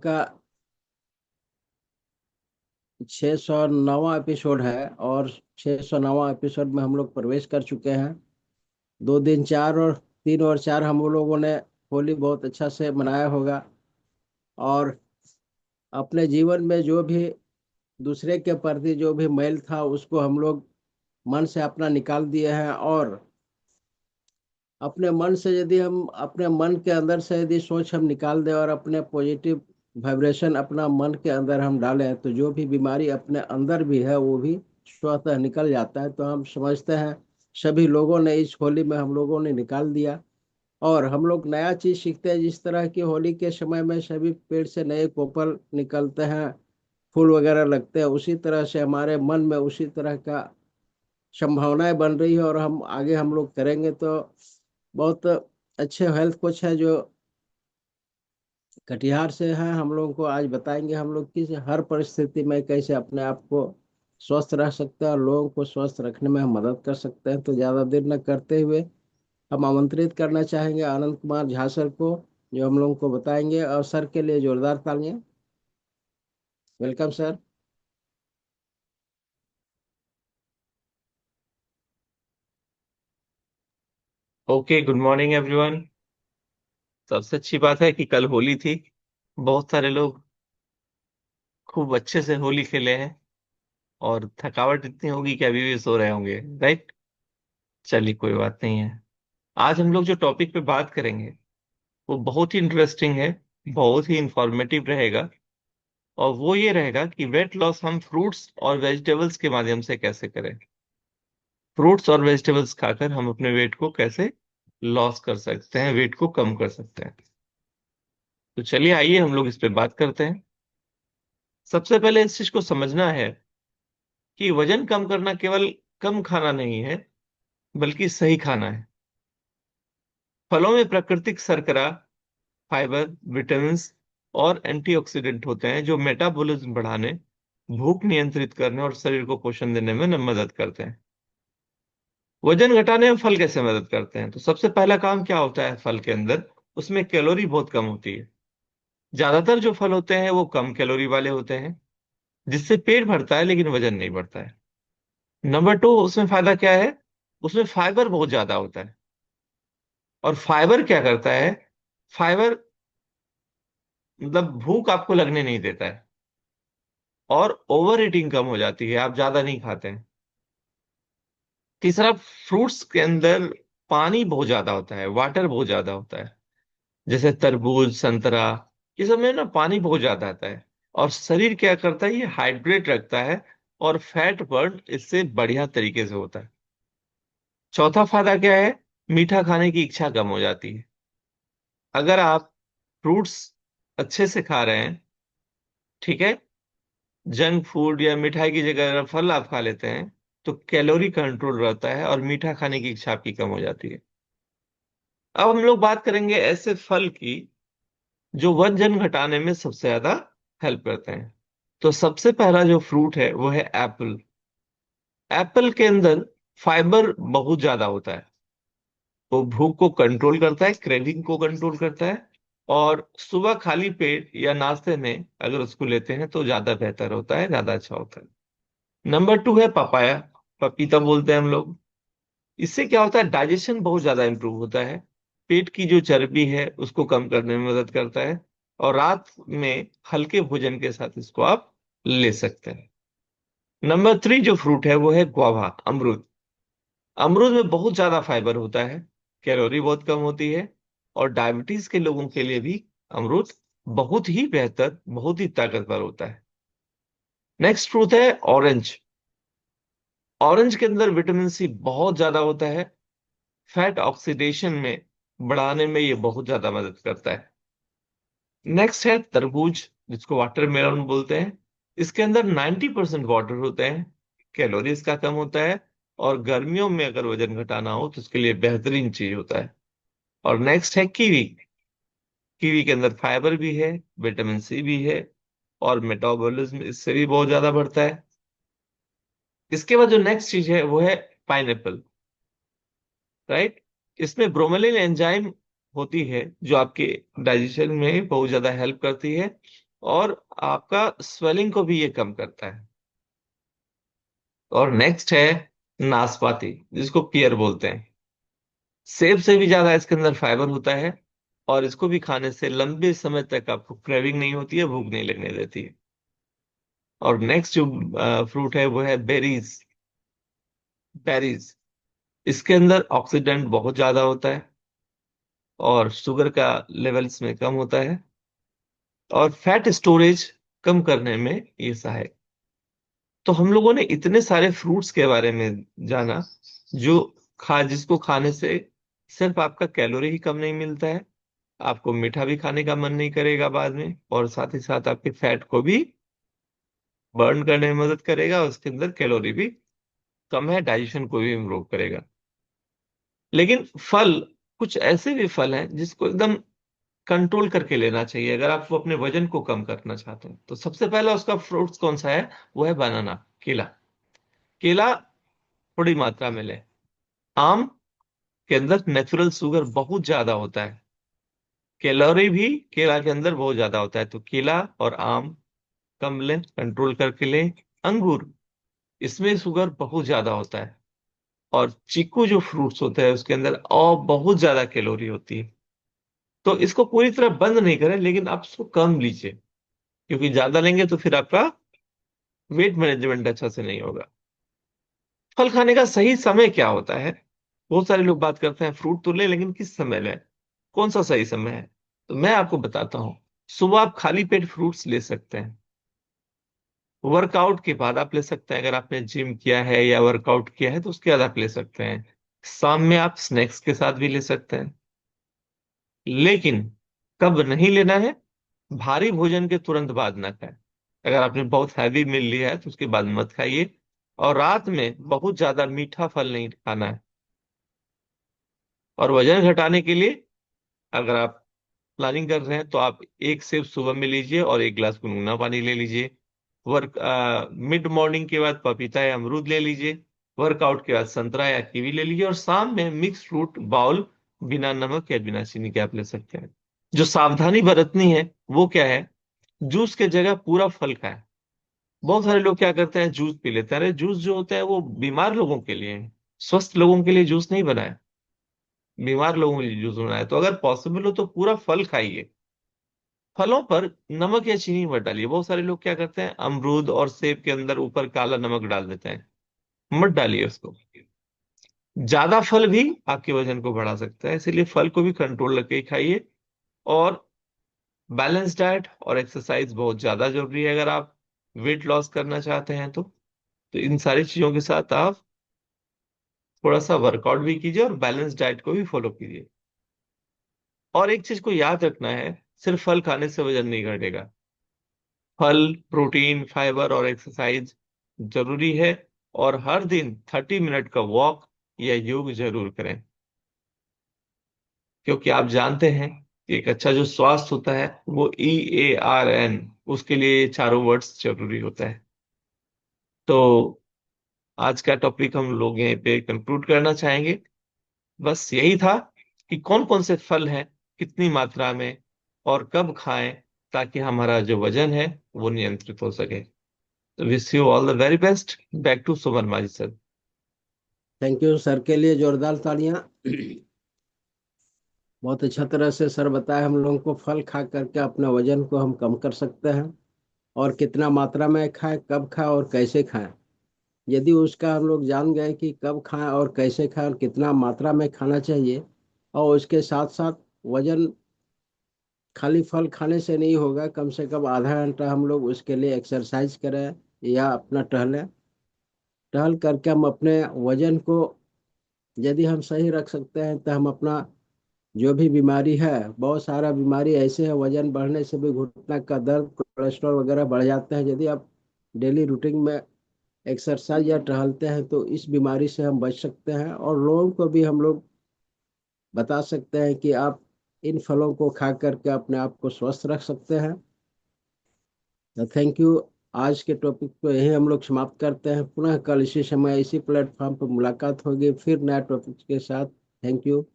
का 609वां एपिसोड है। और 609वां एपिसोड में हम लोग प्रवेश कर चुके हैं। 2 दिन 3 और 4 हम लोगों ने होली बहुत अच्छा से मनाया होगा। और अपने जीवन में जो भी दूसरे के प्रति जो भी मैल था उसको हम लोग मन से अपना निकाल दिए हैं। और अपने मन से यदि हम अपने मन के अंदर से यदि सोच हम निकाल दें और अपने पॉजिटिव वाइब्रेशन अपना मन के अंदर हम डालें तो जो भी बीमारी अपने अंदर भी है वो भी स्वतः निकल जाता है। तो हम समझते हैं सभी लोगों ने इस होली में हम लोगों ने निकाल दिया। और हम लोग नया चीज सीखते हैं। जिस तरह की होली के समय में सभी पेड़ से नए कोपल निकलते हैं, फूल वगैरह लगते हैं, उसी तरह से हमारे मन में उसी तरह का संभावनाएं बन रही है। और हम आगे हम लोग करेंगे तो बहुत अच्छे हेल्थ कोच है जो कटिहार से हैं, हम लोगों को आज बताएंगे हम लोग किस हर परिस्थिति में कैसे अपने आप को स्वस्थ रख सकते हैं और लोगों को स्वस्थ रखने में हम मदद कर सकते हैं। तो ज़्यादा देर न करते हुए हम आमंत्रित करना चाहेंगे आनंद कुमार झा सर को, जो हम लोगों को बताएंगे। और सर के लिए जोरदार तालियां। Welcome sir. Okay, good morning everyone. सबसे अच्छी बात है कि कल होली थी। बहुत सारे लोग खूब अच्छे से होली खेले हैं और थकावट इतनी होगी कि अभी भी सो रहे होंगे, राइट। चलिए, कोई बात नहीं है। आज हम लोग जो टॉपिक पे बात करेंगे वो बहुत ही इंटरेस्टिंग है, बहुत ही इंफॉर्मेटिव रहेगा। और वो ये रहेगा कि वेट लॉस हम फ्रूट्स और वेजिटेबल्स के माध्यम से कैसे करें। फ्रूट्स और वेजिटेबल्स खाकर हम अपने वेट को कैसे लॉस कर सकते हैं, वेट को कम कर सकते हैं। तो चलिए, आइए हम लोग इस पे बात करते हैं। सबसे पहले इस चीज को समझना है कि वजन कम करना केवल कम खाना नहीं है, बल्कि सही खाना है। फलों में प्राकृतिक शर्करा, फाइबर, विटामिन और एंटीऑक्सीडेंट होते हैं जो मेटाबॉलिज्म बढ़ाने, भूख नियंत्रित करने और शरीर को पोषण देने में मदद करते हैं। वजन घटाने में फल कैसे मदद करते हैं? तो सबसे पहला काम क्या होता है फल के अंदर? उसमें कैलोरी बहुत कम होती है। ज्यादातर जो फल होते हैं वो कम कैलोरी वाले होते हैं, जिससे पेट भरता है लेकिन वजन नहीं बढ़ता है। नंबर टू, उसमें फायदा क्या है? उसमें फाइबर बहुत ज्यादा होता है। और फाइबर क्या करता है? फाइबर मतलब भूख आपको लगने नहीं देता है और ओवर ईटिंग कम हो जाती है, आप ज्यादा नहीं खाते हैं। तीसरा, फ्रूट्स के अंदर पानी बहुत ज्यादा होता है, वाटर बहुत ज्यादा होता है। जैसे तरबूज, संतरा, ये सब में ना पानी बहुत ज्यादा आता है। और शरीर क्या करता है? ये हाइड्रेट रखता है और फैट बर्न इससे बढ़िया तरीके से होता है। चौथा फायदा क्या है? मीठा खाने की इच्छा कम हो जाती है। अगर आप फ्रूट्स अच्छे से खा रहे हैं, ठीक है, जंक फूड या मिठाई की जगह अगर फल आप खा लेते हैं, तो कैलोरी कंट्रोल रहता है और मीठा खाने की इच्छा आपकी कम हो जाती है। अब हम लोग बात करेंगे ऐसे फल की जो वजन घटाने में सबसे ज्यादा हेल्प करते हैं। तो सबसे पहला जो फ्रूट है वो है एप्पल। एप्पल के अंदर फाइबर बहुत ज्यादा होता है। वो भूख को कंट्रोल करता है, क्रेविंग को कंट्रोल करता है। और सुबह खाली पेट या नाश्ते में अगर उसको लेते हैं तो ज्यादा बेहतर होता है, ज्यादा अच्छा होता है। नंबर टू है पपाया, पपीता बोलते हैं हम लोग। इससे क्या होता है? डाइजेशन बहुत ज्यादा इंप्रूव होता है। पेट की जो चर्बी है उसको कम करने में मदद करता है। और रात में हल्के भोजन के साथ इसको आप ले सकते हैं। नंबर थ्री जो फ्रूट है वो है गुआवा, अमरूद। अमरूद में बहुत ज्यादा फाइबर होता है, कैलोरी बहुत कम होती है। और डायबिटीज के लोगों के लिए भी अमरूद बहुत ही बेहतर, बहुत ही ताकतवर होता है। नेक्स्ट फ्रूट है ऑरेंज। ऑरेंज के अंदर विटामिन सी बहुत ज्यादा होता है। फैट ऑक्सीडेशन में बढ़ाने में ये बहुत ज्यादा मदद करता है। नेक्स्ट है तरबूज, जिसको वाटरमेलन बोलते हैं। इसके अंदर 90% वाटर होते हैं, कैलोरी इसका कम होता है। और गर्मियों में अगर वजन घटाना हो तो इसके लिए बेहतरीन चीज होता है। और नेक्स्ट है कीवी। कीवी के अंदर फाइबर भी है, विटामिन सी भी है, और मेटाबॉलिज्म इससे भी बहुत ज्यादा बढ़ता है। इसके बाद जो नेक्स्ट चीज है वो है पाइनएप्पल, राइट। इसमें ब्रोमेलिन एंजाइम होती है जो आपके डाइजेशन में बहुत ज्यादा हेल्प करती है। और आपका स्वेलिंग को भी ये कम करता है। और नेक्स्ट है नाशपाती, जिसको पियर बोलते हैं। सेब से भी ज्यादा इसके अंदर फाइबर होता है, और इसको भी खाने से लंबे समय तक आपको क्रेविंग नहीं होती है, भूख नहीं लगने देती है। और नेक्स्ट जो फ्रूट है वो है बेरीज। बेरीज, इसके अंदर ऑक्सीडेंट बहुत ज्यादा होता है, और शुगर का लेवल इसमें कम होता है, और फैट स्टोरेज कम करने में ये सहायक। तो हम लोगों ने इतने सारे फ्रूट्स के बारे में जाना, जो जिसको खाने से सिर्फ आपका कैलोरी ही कम नहीं मिलता है, आपको मीठा भी खाने का मन नहीं करेगा बाद में, और साथ ही साथ आपके फैट को भी बर्न करने में मदद करेगा, उसके अंदर कैलोरी भी कम है, डाइजेशन को भी इम्प्रूव करेगा। लेकिन फल, कुछ ऐसे भी फल हैं जिसको एकदम कंट्रोल करके लेना चाहिए अगर आप अपने वजन को कम करना चाहते हैं। तो सबसे पहला उसका फ्रूट्स कौन सा है? वो है बनाना, केला। केला थोड़ी मात्रा में लें। आम के अंदर नेचुरल शुगर बहुत ज्यादा होता है, कैलोरी भी केला के अंदर बहुत ज्यादा होता है, तो केला और आम कम लें, कंट्रोल करके लें। अंगूर, इसमें शुगर बहुत ज्यादा होता है। और चीकू जो फ्रूट्स होते हैं उसके अंदर और बहुत ज्यादा कैलोरी होती है। तो इसको पूरी तरह बंद नहीं करें, लेकिन आप इसको कम लीजिए, क्योंकि ज्यादा लेंगे तो फिर आपका वेट मैनेजमेंट अच्छा से नहीं होगा। फल खाने का सही समय क्या होता है? बहुत सारे लोग बात करते हैं फ्रूट तो ले, लेकिन किस समय लें, कौन सा सही समय है? तो मैं आपको बताता हूँ। सुबह आप खाली पेट फ्रूट्स ले सकते हैं। वर्कआउट के बाद आप ले सकते हैं, अगर आपने जिम किया है या वर्कआउट किया है तो उसके बाद आप ले सकते हैं। शाम में आप स्नैक्स के साथ भी ले सकते हैं। लेकिन कब नहीं लेना है? भारी भोजन के तुरंत बाद ना खाएं। अगर आपने बहुत हैवी मील लिया है तो उसके बाद मत खाइए। और रात में बहुत ज्यादा मीठा फल नहीं खाना है। और वजन घटाने के लिए, अगर आप प्लानिंग कर रहे हैं तो आप एक सेब सुबह में लीजिए और एक गिलास गुनगुना पानी ले लीजिए। वर्क मिड मॉर्निंग के बाद पपीता या अमरूद ले लीजिए। वर्कआउट के बाद संतरा या कीवी ले लीजिए, और शाम में मिक्स फ्रूट बाउल बिना नमक या बिना चीनी के आप ले सकते हैं। जो सावधानी बरतनी है वो क्या है? जूस के जगह पूरा फल खाएं। बहुत सारे लोग क्या करते हैं, जूस पी लेते हैं। अरे जूस जो होता है वो बीमार लोगों के लिए है, स्वस्थ लोगों के लिए जूस नहीं बनाया, बीमार लोगों के लिए जूस बनाया। तो अगर पॉसिबल हो तो पूरा फल खाइए। फलों पर नमक या चीनी मत डालिए। बहुत सारे लोग क्या करते हैं, अमरूद और सेब के अंदर ऊपर काला नमक डाल देते हैं, मत डालिए उसको। ज्यादा फल भी आपके वजन को बढ़ा सकता है, इसीलिए फल को भी कंट्रोल करके ही खाइए। और बैलेंस डाइट और एक्सरसाइज बहुत ज्यादा जरूरी है अगर आप वेट लॉस करना चाहते हैं तो इन सारी चीजों के साथ आप थोड़ा सा वर्कआउट भी कीजिए और बैलेंस डाइट को भी फॉलो कीजिए। और एक चीज को याद रखना है, सिर्फ फल खाने से वजन नहीं घटेगा। फल, प्रोटीन, फाइबर और एक्सरसाइज जरूरी है। और हर दिन 30 मिनट का वॉक या योग जरूर करें, क्योंकि आप जानते हैं कि एक अच्छा जो स्वास्थ्य होता है वो EARN, उसके लिए ये चारों वर्ड्स जरूरी होता है। तो आज का टॉपिक हम लोग यहीं पे कंक्लूड करना चाहेंगे। बस यही था कि कौन कौन से फल हैं, कितनी मात्रा में, और कब खाएं, ताकि हमारा जो वजन है वो नियंत्रित हो सके। तो wish you all the very best. Back to Suman Maji sir. Thank you sir के लिए जोरदार तालियां। बहुत अच्छा तरह से सर बताया हम लोगों को फल खा करके अपने वजन को हम कम कर सकते हैं, और कितना मात्रा में खाएं, कब खाएं और कैसे खाएं। यदि उसका हम लोग जान गए कि कब खाएं और कैसे खाएं और कितना मात्रा में खाना चाहिए, और उसके साथ साथ वजन खाली फल खाने से नहीं होगा, कम से कम आधा घंटा हम लोग उसके लिए एक्सरसाइज करें या अपना टहलें। टहल करके हम अपने वजन को यदि हम सही रख सकते हैं तो हम अपना जो भी बीमारी है, बहुत सारा बीमारी ऐसे है वजन बढ़ने से भी, घुटना का दर्द, कोलेस्ट्रॉल वगैरह बढ़ जाते हैं। यदि आप डेली रूटीन में एक्सरसाइज या टहलते हैं तो इस बीमारी से हम बच सकते हैं, और लोगों को भी हम लोग बता सकते हैं कि आप इन फलों को खा करके अपने आप को स्वस्थ रख सकते हैं। तो थैंक यू। आज के टॉपिक को यही हम लोग समाप्त करते हैं। पुनः कल इसी समय इसी प्लेटफॉर्म पर मुलाकात होगी फिर नया टॉपिक के साथ। Thank you.